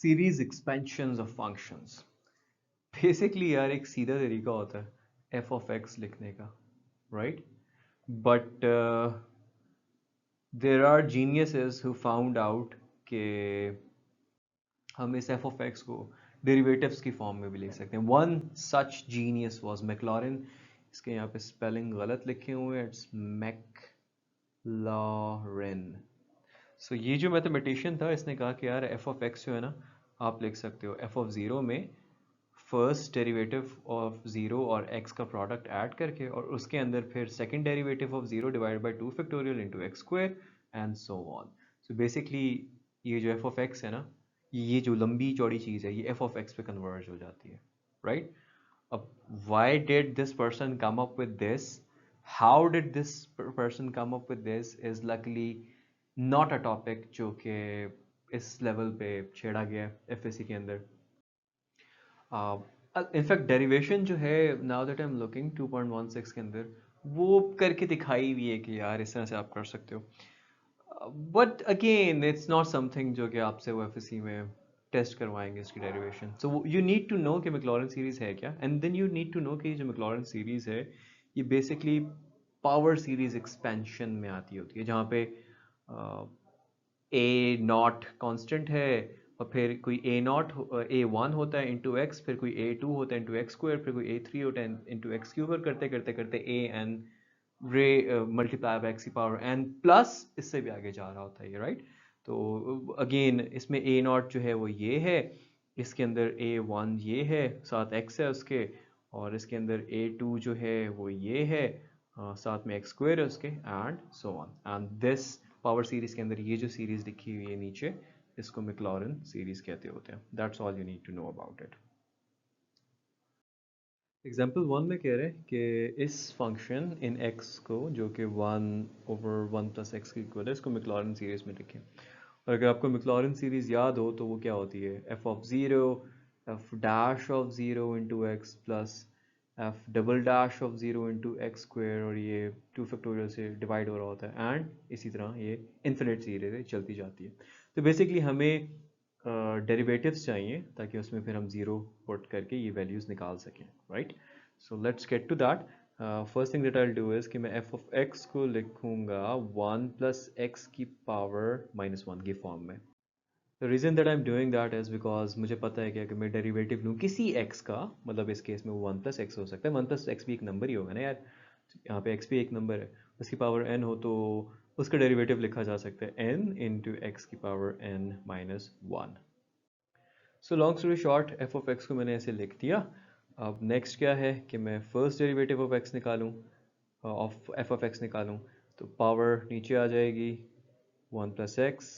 Series expansions of functions. Basically यार एक सीधा तरीका होता है एफ ऑफ एक्स लिखने का, right? But there are geniuses who found out कि हम इस एफ ऑफ एक्स को डेरिवेटिव्स की फॉर्म में भी लिख सकते हैं। One such genius was Maclaurin. इसके यहाँ पे स्पेलिंग गलत लिखे हुए हैं, इट्स मैक्लॉरिन। सो ये जो मैथमेटिशियन था इसने कहा कि यार एफ ऑफ एक्स जो है ना, आप लिख सकते हो एफ ऑफ ज़ीरो में फर्स्ट डेरिवेटिव ऑफ ज़ीरो और एक्स का प्रोडक्ट ऐड करके, और उसके अंदर फिर second derivative of zero divide by 2 factorial into x square and so on. So basically ये जो एफ ऑफ एक्स है ना, ये जो लंबी चौड़ी चीज़ है, ये एफ ऑफ एक्स पे कन्वर्ज हो जाती है, राइट? अब why did this person come up with this, how did this person come up with this is luckily not a topic जो कि इस लेवल पे छेड़ा गया है एफएससी के अंदर। इनफैक्ट डेरिवेशन जो है, now that I am looking 2.16 के अंदर वो करके दिखाई हुई है कि यार इस तरह से आप कर सकते हो। But again it's not something जो कि आपसे वो एफएससी में टेस्ट करवाएंगे इसकी derivation. So you need to know कि मैक्लॉरेन सीरीज है क्या, and then you need to know कि जो मैक्लॉरेन सीरीज है ये बेसिकली पावर सीरीज एक्सपेंशन में आती होती है, जहाँ पे ए नॉट कांस्टेंट है, और फिर कोई ए नॉट ए वन होता है इंटू एक्स, फिर कोई ए टू होता है इंटू एक्स स्क्वायर, फिर कोई ए थ्री होता है इंटू एक्स क्यूब, करते करते करते ए एन रे मल्टीप्लाई बाय एक्स की पावर एन प्लस इससे भी आगे जा रहा होता है ये, राइट? तो अगेन इसमें ए नॉट जो है वो ये है, इसके अंदर ए वन ये है, साथ एक्स है उसके, और इसके अंदर ए टू जो है वो ये है, साथ में एक्स स्क्वायर है उसके, and so on. And this power series के अंदर ये जो सीरीज लिखी हुई है नीचे, इसको मैक्लॉरेन सीरीज कहते होते हैं। That's all you need to know about it. Example one में कह रहे हैं कि इस फंक्शन इन एक्स को, जो कि one over one plus x की इक्वल है, इसको मैक्लॉरेन सीरीज में लिखें। और अगर आपको मैक्लॉरेन सीरीज याद हो तो वो क्या होती है, F of zero F dash of zero into x plus F double dash of zero into x square, और ये 2 फैक्टोरियल से डिवाइड हो रहा होता है, एंड इसी तरह ये इन्फिनिट सीरीज चलती जाती है। तो बेसिकली हमें डेरिवेटिव्स चाहिए ताकि उसमें फिर हम ज़ीरो पुट करके ये वैल्यूज़ निकाल सकें, right? So let's get to that. First thing that I will do is कि मैं एफ ऑफ एक्स को लिखूंगा वन प्लस एक्स की पावर माइनस वन की फॉर्म में। The reason that I am doing that is because मुझे पता है कि अगर मैं डेरिवेटिव लूँ किसी एक्स का, मतलब इस केस में वो वन प्लस एक्स हो सकता है, वन प्लस एक्स भी एक नंबर ही होगा ना यार, यहाँ पे एक्स भी एक नंबर है, उसकी पावर एन हो तो उसका डेरिवेटिव लिखा जा सकता है एन इंटू एक्स की power n minus one. So long story short, f of x को मैंने ऐसे लिख दिया। अब नेक्स्ट क्या है कि मैं फर्स्ट डेरिवेटिव ऑफ एक्स निकालूँ, ऑफ एफ ऑफ एक्स निकालूँ, तो पावर नीचे आ जाएगी one plus x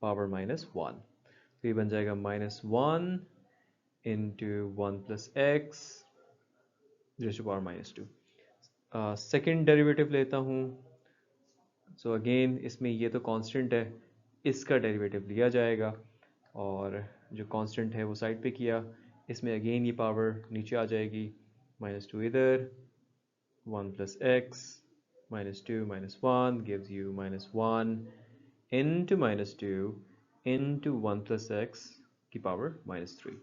power minus one, तो ये बन जाएगा minus one into one plus x raise to power minus two. Second derivative लेता हूँ, सो अगेन इसमें ये तो कांस्टेंट है, इसका डेरिवेटिव लिया जाएगा, और जो कांस्टेंट है वो साइड पे किया, इसमें अगेन ये पावर नीचे आ जाएगी, माइनस टू इधर, one plus x minus two minus one gives you minus one into minus two into one plus x की power minus three.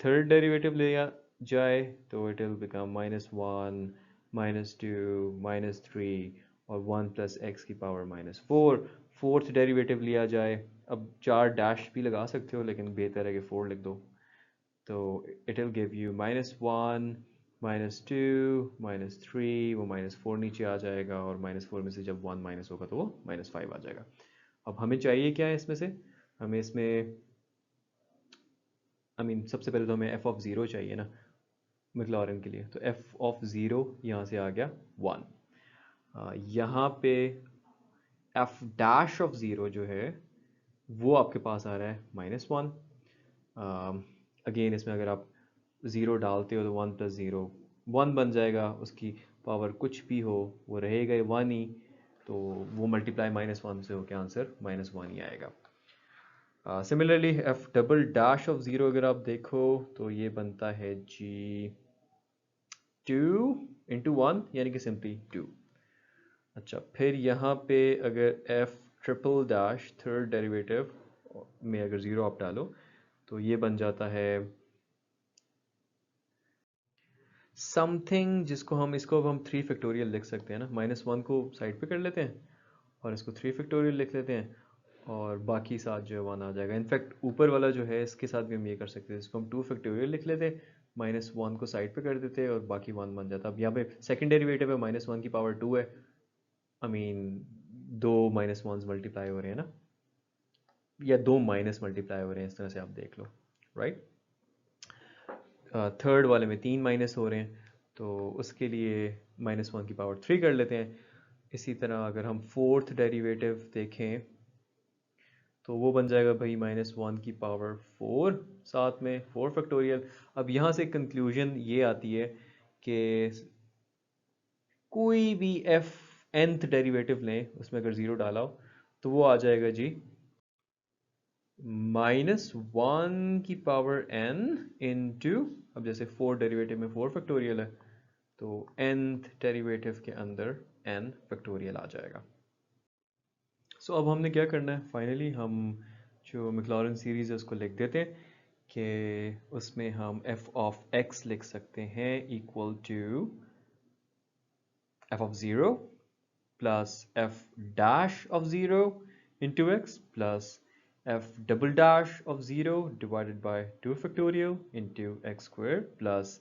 Third derivative लिया जाए तो it will become minus one minus two minus three और one plus x की power minus four. Fourth derivative लिया जाए, अब चार डैश भी लगा सकते हो लेकिन बेहतर है कि फोर लिख दो, तो it will give you minus one minus two minus three, वो माइनस फोर नीचे आ जाएगा, और माइनस फोर में से जब वन माइनस होगा तो वो माइनस फाइव आ जाएगा। अब हमें चाहिए क्या है इसमें से, हमें इसमें सबसे पहले तो हमें एफ ऑफ ज़ीरो चाहिए ना मैक्लॉरेन के लिए, तो एफ ऑफ ज़ीरो यहाँ से आ गया वन। यहाँ पे एफ डैश ऑफ ज़ीरो जो है वो आपके पास आ रहा है माइनस वन। अगेन इसमें अगर आप ज़ीरो डालते हो तो वन प्लस ज़ीरो वन बन जाएगा, उसकी पावर कुछ भी हो वो रहेगा वन ही, तो वो मल्टीप्लाई माइनस वन से होकर आंसर माइनस वन ही आएगा। Similarly F double dash of zero अगर आप देखो तो ये बनता है जी टू इंटू वन, यानी कि सिंपली टू। अच्छा, फिर यहाँ पे अगर F triple dash third derivative में अगर 0 आप डालो तो ये बन जाता है समथिंग, जिसको हम इसको अब हम 3 फैक्टोरियल लिख सकते हैं ना। -1 को साइड पे कर लेते हैं और इसको 3 फैक्टोरियल लिख लेते हैं और बाकी साथ जो है 1 आ जाएगा। इनफैक्ट ऊपर वाला जो है इसके साथ भी हम ये कर सकते हैं, इसको हम 2 फैक्टोरियल लिख लेते, -1 को साइड पे कर देते और बाकी 1 बन जाता। अब यहाँ पे सेकंड डेरिवेटिव है, -1 की पावर 2 है, आई मीन दो माइनस वंस मल्टीप्लाई हो रहे हैं ना, या दो माइनस मल्टीप्लाई हो रहे हैं, इस तरह से आप देख लो, राइट। थर्ड वाले में 3 माइनस हो रहे हैं तो उसके लिए -1 की पावर 3 कर लेते हैं। इसी तरह अगर हम फोर्थ डेरिवेटिव देखें तो वो बन जाएगा भाई -1 की पावर 4, साथ में 4 फैक्टोरियल। अब यहाँ से कंक्लूजन ये आती है कि कोई भी एफ nth डेरिवेटिव लें, उसमें अगर 0 डाला हो तो वो आ जाएगा जी -1 की पावर n इंटू, अब जैसे 4 डेरिवेटिव में 4 फैक्टोरियल है तो nth डेरिवेटिव के अंदर n फैक्टोरियल आ जाएगा। सो अब हमने क्या करना है, फाइनली हम जो मैक्लॉरिन सीरीज़ है उसको लिख देते हैं कि उसमें हम f ऑफ x लिख सकते हैं equal to f of 0 plus f dash of 0 into x plus f double dash of 0 divided by 2 factorial into x squared plus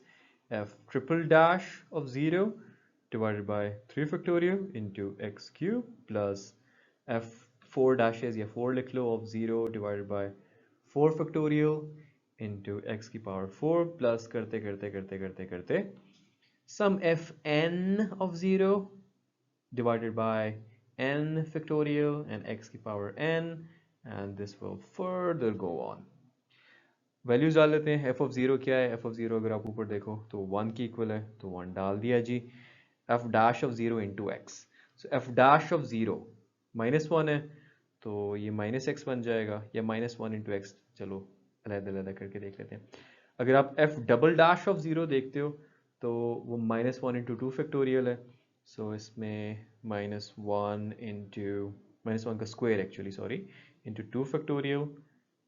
f triple dash of 0 divided by 3 factorial into x cube plus f 4 dashes या 4 लिख लो of 0 divided by 4 factorial into x की power 4 plus करते करते करते करते करते sum f n of 0 divided by n factorial and x की power n, and this will further go on. Values डाल लेते हैं। f of 0 क्या है, f of 0 अगर आप ऊपर देखो तो 1 की इक्वल है तो 1 डाल दिया जी। f dash of 0 into x, so f dash of 0 -1 है तो ये -x बन जाएगा, या -1 into x, चलो अलग-अलग करके देख लेते हैं। अगर आप f डबल डैश ऑफ 0 देखते हो तो वो -1 into 2 फैक्टोरियल है, सो इसमें -1 into -1 का square actually, sorry, into 2 factorial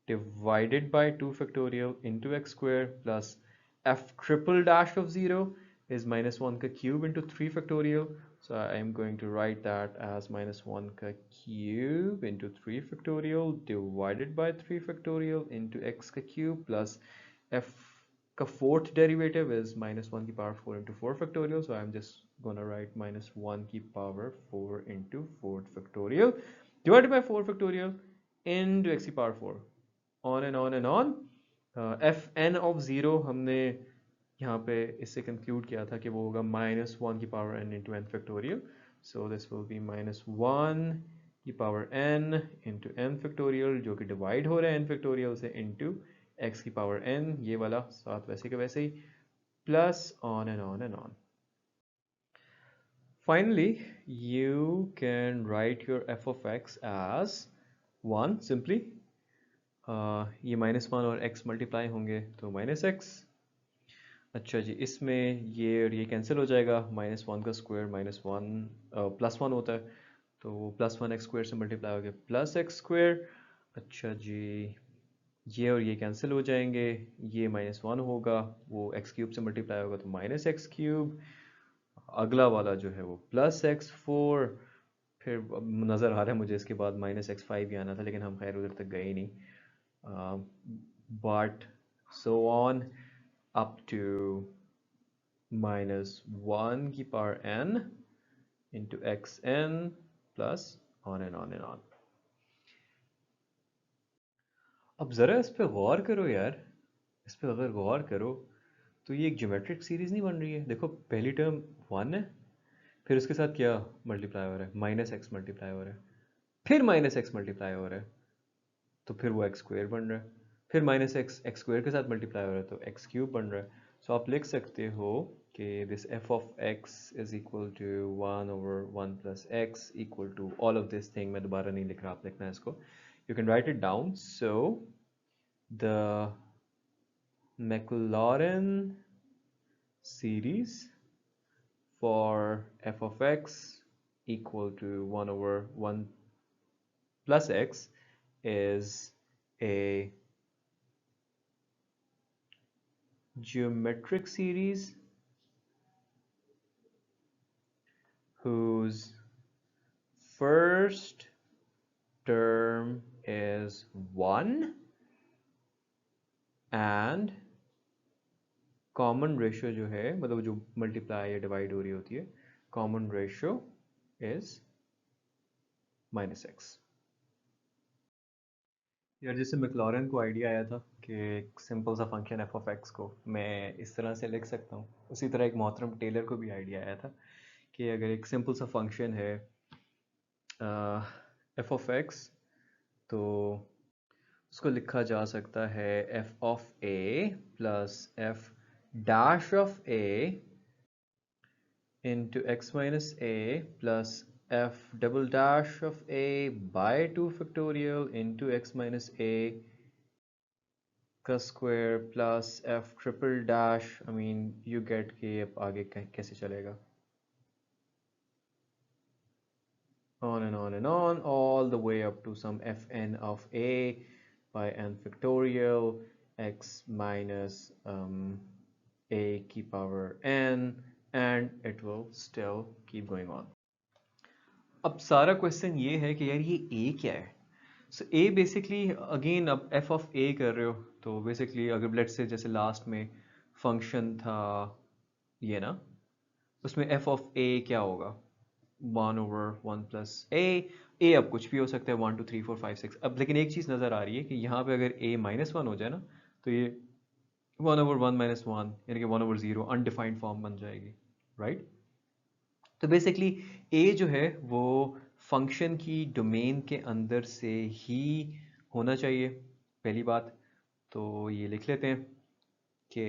divided by 2 factorial into x square plus f triple dash of 0 is -1 ka cube into 3 factorial. So I am going to write that as -1 ka cube into 3 factorial divided by 3 factorial into x ka cube plus f ka fourth derivative is -1 ki power 4 into 4 factorial. So I'm just gonna write -1 ki power 4 into 4 factorial divided by 4 factorial into x की power 4, on and on and on. F n of 0 हमने यहाँ पे इससे conclude किया था कि वो होगा -1 की power n into n factorial, so this will be -1 की power n into n factorial जो कि डिवाइड हो रहा है n फैक्टोरियल से इंटू x की पावर n, ये वाला साथ वैसे के वैसे ही, plus on and on and on. Finally, you can write your f of x as 1 simply. ये -1 और x मल्टीप्लाई होंगे तो -x। अच्छा जी, इसमें ये और ये कैंसिल हो जाएगा, -1 का स्क्वायर -1 +1 होता है तो +1 x स्क्वायर से मल्टीप्लाई हो गया +x स्क्वायर। अच्छा जी, ये और ये कैंसिल हो जाएंगे, ये -1 होगा वो x क्यूब से मल्टीप्लाई होगा तो -x क्यूब, अगला वाला जो है वो +x4, फिर नज़र आ रहा है मुझे इसके बाद -x5 ही आना था लेकिन हम खैर उधर तक गए ही नहीं, but so on up to -1 की power n into xn plus on and on and on। अब ज़रा इस पे गौर करो यार, इस पे अगर गौर करो तो ये एक ज्योमेट्रिक सीरीज नहीं बन रही है। देखो पहली टर्म 1 है, फिर उसके साथ क्या मल्टीप्लाई हो रहा है, -x मल्टीप्लाई हो रहा है, फिर -x मल्टीप्लाई हो रहा है तो फिर वो x स्क्वायर बन रहा है, फिर -x स्क्वायर के साथ मल्टीप्लाई हो रहा है तो x क्यूब बन रहा है। सो आप लिख सकते हो कि this f of x is equal to 1 over 1 plus x equal to all of this thing। मैं दोबारा नहीं लिख रहा, आप लिखना है इसको, you can write it down। So the Maclaurin series for f of x equal to 1 over 1 plus x is a geometric series whose first term is 1 and common ratio जो है मतलब जो मल्टीप्लाई या डिवाइड हो रही होती है common ratio is -x। यार जैसे मैक्लॉरेन को आइडिया आया था कि एक सिंपल सा फंक्शन एफ ऑफ एक्स को मैं इस तरह से लिख सकता हूँ, उसी तरह एक मोहतरम टेलर को भी आइडिया आया था कि अगर एक सिंपल सा फंक्शन है एफ ऑफ एक्स तो उसको लिखा जा सकता है F of A plus F dash of A into x minus a plus f double dash of a by 2 factorial into x minus a का square plus f triple dash I mean you get कि अब आगे कैसे चलेगा on and on all the way up to some fn of a by n factorial x minus a की power n and it will still keep going on। अब सारा question ये है कि यार ये a क्या है। सो a बेसिकली अगेन अब f ऑफ a कर रहे हो तो बेसिकली अगर लेट्स से जैसे लास्ट में फंक्शन था ये ना, उसमें f ऑफ a क्या होगा 1/1 प्लस a अब कुछ भी हो सकता है 1 2 3 4 5 6। अब लेकिन एक चीज़ नज़र आ रही है कि यहाँ पे अगर a -1 हो जाए ना तो ये 1/1 - 1 यानी कि 1/0 अनडिफाइंड फॉर्म बन जाएगी, राइट। तो बेसिकली a जो है वो फंक्शन की डोमेन के अंदर से ही होना चाहिए पहली बात। तो ये लिख लेते हैं कि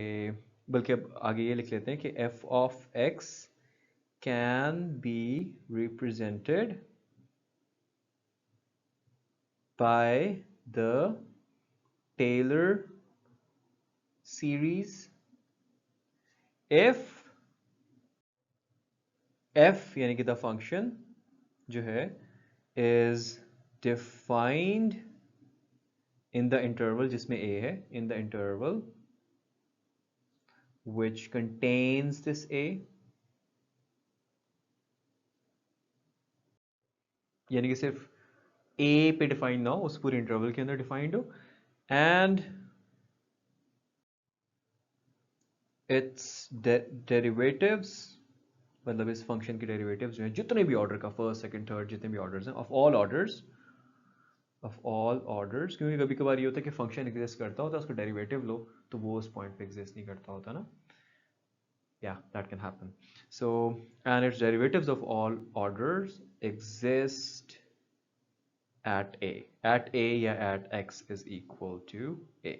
बल्कि अब आगे ये लिख लेते हैं कि f of x can be represented by the Taylor series if f यानी कि द फंक्शन जो है is defined in the interval जिसमें a है in the interval which contains this a यानी कि सिर्फ a पे डिफाइंड ना हो उस पूरे इंटरवल के अंदर डिफाइंड हो एंड इट्स डेरिवेटिव्स मतलब इस फंक्शन के डेरिवेटिव्स जो हैं जितने भी ऑर्डर का फर्स्ट सेकंड थर्ड जितने भी ऑर्डर्स हैं ऑफ ऑल ऑर्डर्स क्योंकि कभी कभार ये होता है कि फंक्शन एग्जिस्ट करता होता है उसका डेरिवेटिव लो तो वो उस पॉइंट पे एग्जिस्ट नहीं करता होता ना। Yeah, that can happen. So and its derivatives of all orders exist at a या at x is equal to a।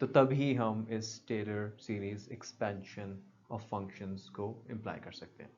तो तभी हम इस Taylor series expansion of functions को इम्प्लाई कर सकते हैं।